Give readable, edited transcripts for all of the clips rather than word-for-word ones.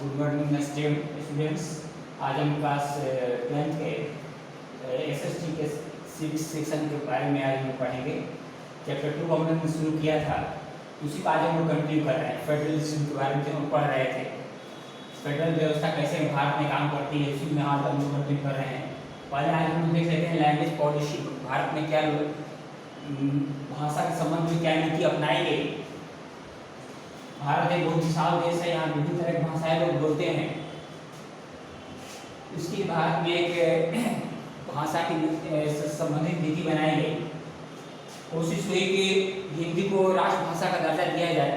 Good morning students. आज हम class 10th के एसएसटी के 6 सेक्शन के बारे में आज हम पढ़ेंगे। चैप्टर 2 हमने शुरू किया था, उसी का आज हम लोग कंटिन्यू कर रहे हैं। फेडरलिज्म के बारे में जो हम पढ़ रहे थे, फेडरल व्यवस्था कैसे भारत में काम करती है, उसी में आज हम लोग कंटिन्यू कर रहे हैं। पहले आज हम देख लेते हैं लैंग्वेज पॉलिसी। भारत में क्या भाषा के संबंध में क्या नीति अपनाई गई। भारत एक बहुत विशाल देश है, यहाँ विभिन्न तरह की भाषाएं लोग बोलते हैं। इसकी भारत में एक भाषा की संबंधित नीति बनाई गई। कोशिश हुई कि हिंदी को राष्ट्रभाषा का दर्जा दिया जाए,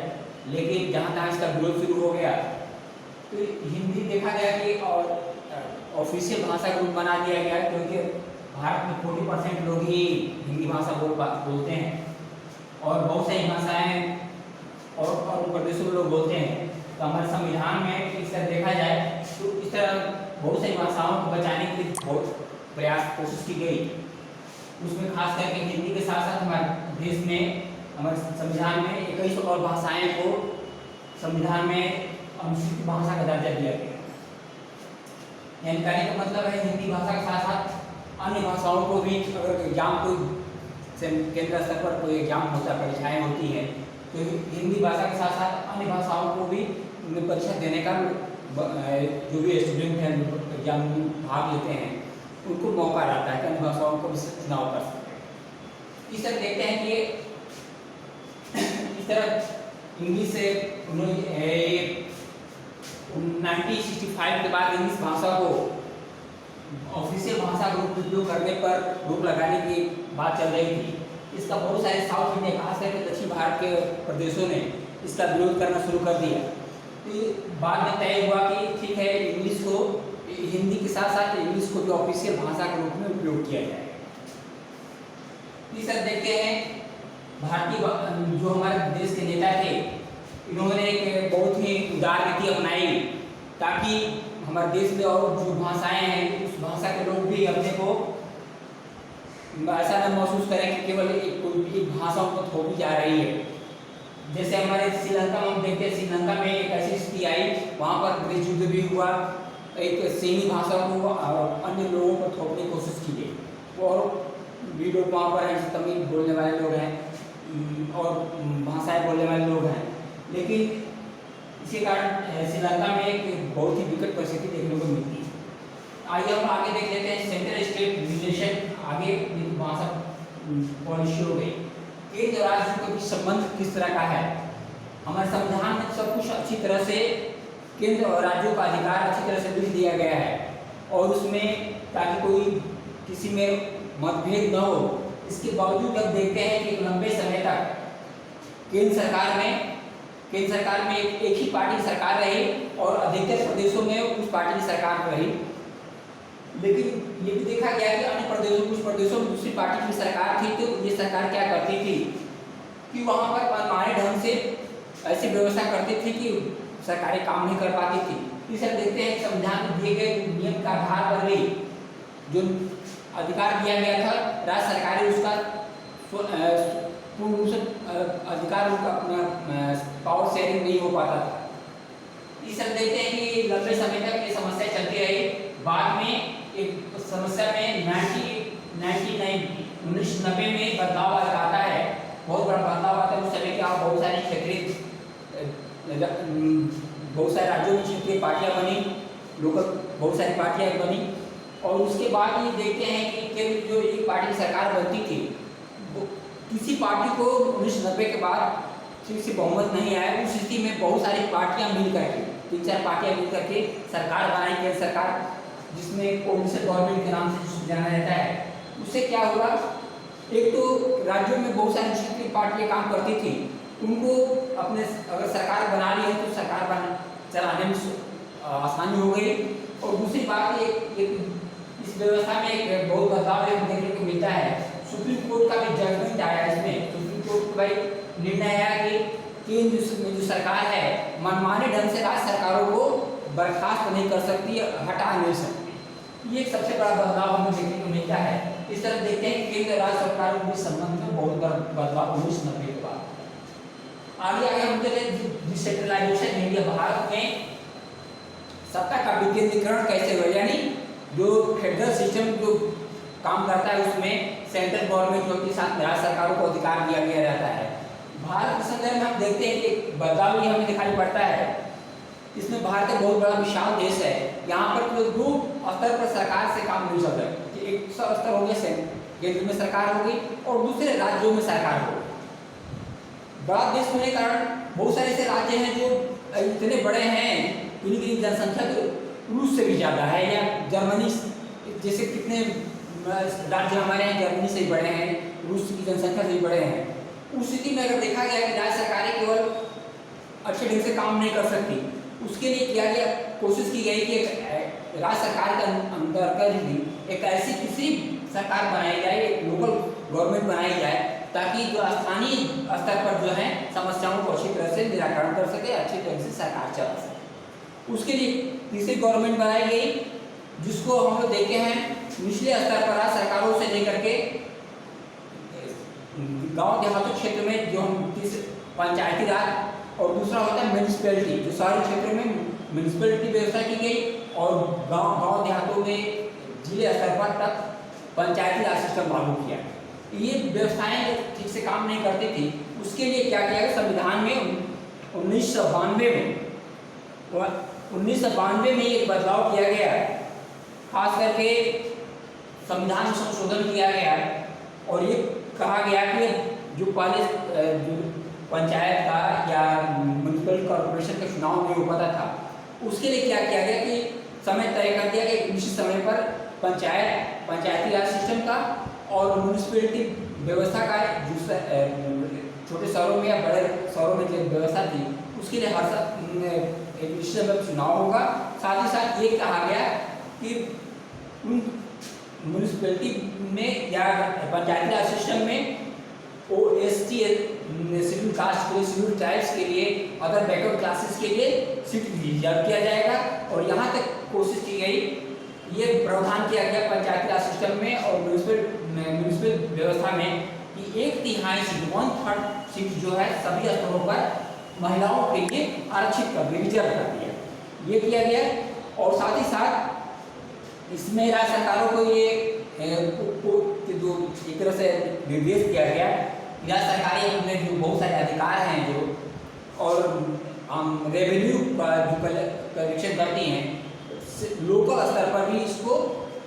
लेकिन जहाँ तहाँ इसका विरोध शुरू हो गया तो हिंदी देखा गया कि और ऑफिशियल भाषा के रूप बना दिया गया, क्योंकि भारत में 40% लोग ही हिंदी भाषा बोलते हैं और बहुत सारी भाषाएं और प्रदेशों में लोग बोलते हैं। तो हमारे संविधान में इस तरह देखा जाए तो इस तरह बहुत सारी भाषाओं को बचाने के लिए बहुत प्रयास कोशिश की गई। उसमें खास करके हिंदी के साथ साथ हमारे देश में, हमारे संविधान में 21 और भाषाएं को संविधान में अनुसूचित भाषा का दर्जा दिया गया। यानी कहने का मतलब है हिंदी भाषा के साथ साथ अन्य भाषाओं को भी, अगर एग्जाम कोई केंद्र स्तर पर कोई एग्जाम होता, परीक्षाएँ होती है, तो हिंदी भाषा के साथ साथ अन्य भाषाओं को भी परीक्षा देने का जो भी स्टूडेंट हैं एग्जाम में भाग लेते हैं उनको मौका रहता है कि अन्य भाषाओं को भी चुनाव कर सकते हैं। इस तरह देखते हैं कि इस तरह इंग्लिश से 1965 के बाद इंग्लिश भाषा को ऑफिशियल भाषा का रूप उपयोग करने पर रोक लगाने की बात चल रही थी। इसका बहुत सारे साउथ इंडिया, खास करके दक्षिण भारत के प्रदेशों ने इसका विरोध करना शुरू कर दिया। तो बाद में तय हुआ कि ठीक है, इंग्लिश को, हिंदी के साथ साथ इंग्लिश को भी ऑफिशियल भाषा के रूप में उपयोग किया जाए। इस तरह देखते हैं भारतीय जो हमारे देश के नेता थे, इन्होंने एक बहुत ही उदार नीति अपनाई ताकि हमारे देश में और जो भाषाएं हैं उस भाषा के लोग भी अपने को ऐसा न महसूस करें कि केवल कोई भाषा उनको थोपी जा रही है। जैसे हमारे श्रीलंका में हम देखते हैं, श्रीलंका में एक ऐसी स्थिति आई, वहाँ पर ब्रिटिश युद्ध भी हुआ, एक सेनी भाषा को अन्य लोगों को थोपने की कोशिश की गई और भी लोग वहाँ पर हैं, तमिल बोलने वाले लोग हैं और भाषाएं बोलने वाले लोग हैं। लेकिन इसी कारण श्रीलंका में एक बहुत ही विकट परिस्थिति देखने को मिलती है। आइए हम आगे देख लेते हैं सेंट्रल स्टेट रिलेशन। आगे भाषा पॉलिसी हो गई, केंद्र और राज्य के बीच संबंध किस तरह का है। हमारे संविधान में सब कुछ अच्छी तरह से केंद्र और राज्यों का अधिकार अच्छी तरह से लिख दिया गया है और उसमें ताकि कोई किसी में मतभेद न हो। इसके बावजूद अब देखते हैं कि लंबे समय तक केंद्र सरकार में एक ही पार्टी की सरकार रही और अधिकतर प्रदेशों में उस पार्टी की सरकार रही। लेकिन ये भी देखा गया कि अन्य प्रदेशों, कुछ प्रदेशों में दूसरी पार्टी की सरकार थी, तो ये सरकार क्या करती थी कि वहाँ पर मनमाने ढंग से ऐसी व्यवस्था करती थी कि सरकारें काम नहीं कर पाती थी। इसे देखते हैं संविधान में दिए गए नियम के आधार पर भी जो अधिकार दिया गया था, राज्य सरकारें उसका पूर्ण रूप से अधिकार उनका अपना पावर शेयरिंग नहीं हो पाता था। इस तरह देखते हैं कि लंबे समय तक ये समस्या चलती रही। बाद में एक समस्या में 1990 में बदलाव आता है, बहुत बड़ा बदलाव आता है। उस समय क्या बहुत सारी बहुत सारे राज्यों में क्षेत्रीय पार्टियां बनी, लोकल बहुत सारी पार्टियां बनी और उसके बाद ये देखते हैं कि केवल जो एक पार्टी की सरकार बनती थी, किसी पार्टी को 1990 के बाद ठीक से बहुमत नहीं आया। उस स्थिति में बहुत सारी पार्टियां मिल करके, 3-4 पार्टियां मिल करके सरकार बनाई, केंद्र सरकार, जिसमें कोलिशन गवर्नमेंट के नाम से जाना जाता है। उससे क्या हुआ, एक तो राज्यों में बहुत सारी क्षेत्रीय पार्टियां काम करती थी, उनको अपने अगर सरकार बना ली है तो सरकार चलाने में आसानी हो गई। और दूसरी बात इस व्यवस्था में एक बहुत बदलाव देखने को मिलता है। सुप्रीम कोर्ट का भी जजमेंट आया इसमें। सुप्रीम कोर्ट का निर्णय आया कि केंद्र में जो सरकार है मनमाने ढंग से राज्य सरकारों को बर्खास्त नहीं कर सकती, हटा नहीं सकती। ये एक सबसे बड़ा बदलाव हमें देखने को मिलता है। इस तरह देखते हैं कि केंद्र राज्य सरकारों के संबंध में बहुत बड़ा बदलाव 1990 के बाद। आगे हम डिसेंट्रलाइजेशन इंडिया, भारत में सत्ता का विकेंद्रीकरण कैसे हुआ, यानी जो फेडरल सिस्टम जो काम करता है उसमें सेंट्रल गवर्नमेंट जो के साथ राज्य सरकारों को अधिकार दिया गया रहता है। भारत के संदर्भ में हम देखते हैं कि बदलाव ही हमें दिखाई पड़ता है। इसमें भारत एक बहुत बड़ा विशाल देश है, यहाँ पर केवल दो स्तर पर सरकार से काम नहीं चलता है। एक स्तर हो गया केंद्र में सरकार हो गई और दूसरे राज्यों में सरकार हो गई। बड़ा देश होने के कारण बहुत सारे ऐसे राज्य हैं जो इतने बड़े हैं, इनकी जनसंख्या तो रूस से भी ज़्यादा है, या जर्मनी जैसे कितने राज्य हमारे यहाँ जर्मनी से ही बड़े हैं, रूस की जनसंख्या से ही बड़े हैं। उस स्थिति में अगर देखा गया कि राज्य सरकारें केवल अच्छे ढंग से काम नहीं कर सकती, उसके लिए किया गया कोशिश की गई कि राज्य सरकार के अंदर कर ही एक ऐसी किसी सरकार बनाई जाए, एक लोकल गवर्नमेंट बनाई जाए, ताकि जो स्थानीय स्तर पर जो है समस्याओं को अच्छी तरह से निराकरण कर सके, अच्छी तरह से सरकार चला सके। उसके लिए तीसरी गवर्नमेंट बनाई गई, जिसको हम लोग देखे हैं निचले स्तर पर राज्य सरकारों से लेकर के गांव देहातों क्षेत्र में जो हम पंचायती राज, और दूसरा होता है म्यूनिसिपैलिटी, जो शहरी क्षेत्रों में म्यूनिसिपैलिटी व्यवस्था की गई, और गांव देहातों में जिले स्तर पर तक पंचायती राज सिस्टम लागू किया। ये व्यवस्थाएं जो ठीक से काम नहीं करती थी, उसके लिए क्या किया गया संविधान में 1992 में एक बदलाव किया गया, खास करके संविधान में संशोधन किया गया और ये कहा गया कि जो पहले जो पंचायत का या म्यूनिसिपल कॉर्पोरेशन का चुनाव नहीं हो पाता था, उसके लिए क्या किया गया कि समय तय कर दिया कि एक निश्चित समय पर पंचायती राज सिस्टम का और म्यूनिसिपैलिटी व्यवस्था का छोटे शहरों में या बड़े शहरों में जो व्यवस्था थी, उसके लिए हर साल एक निश्चित समय पर चुनाव होगा। साथ ही साथ ये कहा गया कि म्यूनिसिपैलिटी में या पंचायती राज सिस्टम में OST शेड्यूल कास्ट के लिए, शेड्यूल ट्राइब्स के लिए, अदर बैकवर्ड क्लासेस के लिए सीट रिजर्व किया जाएगा। और यहाँ तक कोशिश की गई, ये प्रावधान किया गया पंचायती राज सिस्टम में और म्यूनिसिपल व्यवस्था में कि 1/3 सीट, 1/3 सीट जो है सभी स्तरों पर महिलाओं के लिए आरक्षित कर दी, रिजर्व कर दिया, ये किया गया। और साथ ही साथ इसमें राज्य सरकारों को ये जो एक तरह से निर्देश दिया गया, राज्य सरकारें अपने जो बहुत सारे अधिकार हैं जो, और रेवेन्यू का जो कलेक्शन करती हैं, लोकल स्तर पर भी इसको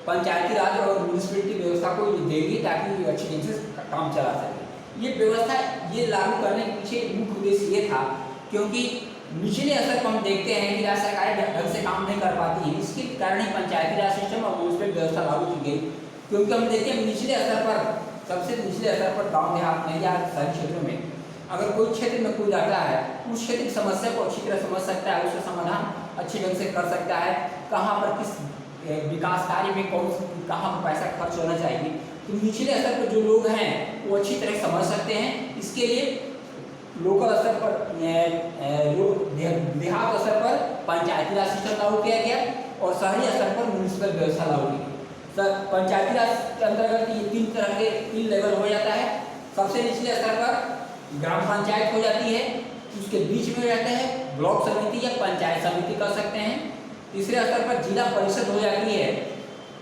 पंचायती राज और म्यूनिसिपैलिटी व्यवस्था को देगी, ताकि अच्छी ढंग से काम चला सके। ये व्यवस्था ये लागू करने के पीछे मुख्य उद्देश्य ये था, क्योंकि निचले स्तर पर हम देखते हैं कि राज्य सरकारें ढंग से काम नहीं कर पाती हैं, इसके कारण ही पंचायती राज सिस्टम और म्यूनिसिपल व्यवस्था लागू की गई। क्योंकि हम देखते हैं निचले स्तर पर, सबसे निचले स्तर पर गाँव देहात में या शहरी क्षेत्रों में अगर कोई क्षेत्र में कोई रहता है, उस क्षेत्र की समस्या को अच्छी तरह समझ सकता है, उसका समाधान अच्छे ढंग से कर सकता है, कहाँ पर किस विकास कार्य में कहाँ पर पैसा खर्च होना चाहिए, तो निचले स्तर पर जो लोग हैं वो अच्छी तरह समझ सकते हैं। इसके लिए लोकल स्तर पर, देहात स्तर पर पंचायती राज सिस्टम लागू किया गया और शहरी स्तर पर म्यूनिसिपल व्यवस्था लागू की गई। पंचायती राज के अंतर्गत ये 3 तरह के 3 लेवल हो जाता है। सबसे निचले स्तर पर ग्राम पंचायत हो जाती है, उसके बीच में हो जाता है ब्लॉक समिति या पंचायत समिति कर सकते हैं। तीसरे स्तर पर जिला परिषद हो जाती है,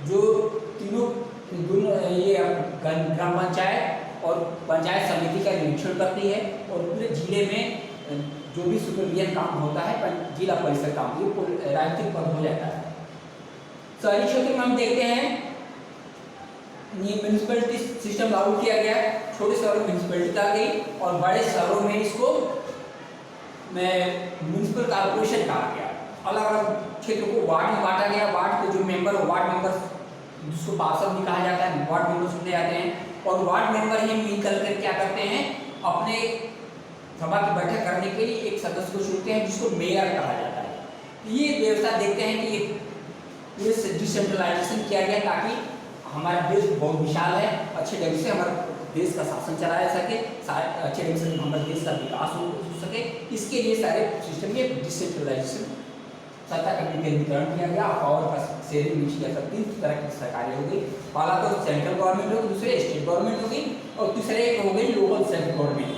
जो दोनों ये ग्राम पंचायत और पंचायत समिति का निरीक्षण करती है, और पूरे जिले में जो भी सुपरविजन काम होता है जिला परिषद काम, ये राजनीतिक पद हो जाता है। शहरी क्षेत्र में हम देखते हैं ये म्यूनिसिपैलिटी सिस्टम लागू किया गया, छोटे शहरों में म्यूनिसिपैलिटी आ गई और बड़े शहरों में इसको म्यूनिसिपल कॉर्पोरेशन कहा गया। अलग अलग क्षेत्रों को वार्ड में बांटा गया, वार्ड के जो मेंबर हो, वार्ड मेंबर जिसको पार्षद भी कहा जाता है, वार्ड मेंबर चुने जाते हैं, और वार्ड मेंबर ही मिलकर के क्या करते हैं, अपने सभा की बैठक करने के लिए एक सदस्य को चुनते हैं, जिसको मेयर कहा जाता है। ये व्यवस्था देखते हैं कि ये डिसेंट्रलाइजेशन किया गया, ताकि हमारा देश बहुत विशाल है, अच्छे ढंग से हमारे देश का शासन चलाया सके, अच्छे ढंग से हमारे देश का विकास हो सके। इसके लिए सारे सिस्टम में डिसेंट्रलाइजेशन, सत्ता का विकेंद्रीकरण किया गया, पावर का शेयरिंग भी किया गया। 3 तरह की सरकारें हो गई, पहला तो सेंट्रल गवर्नमेंट होगी, दूसरे स्टेट गवर्नमेंट होगी, और तीसरे एक हो गई लोकल सेल्फ गवर्नमेंट।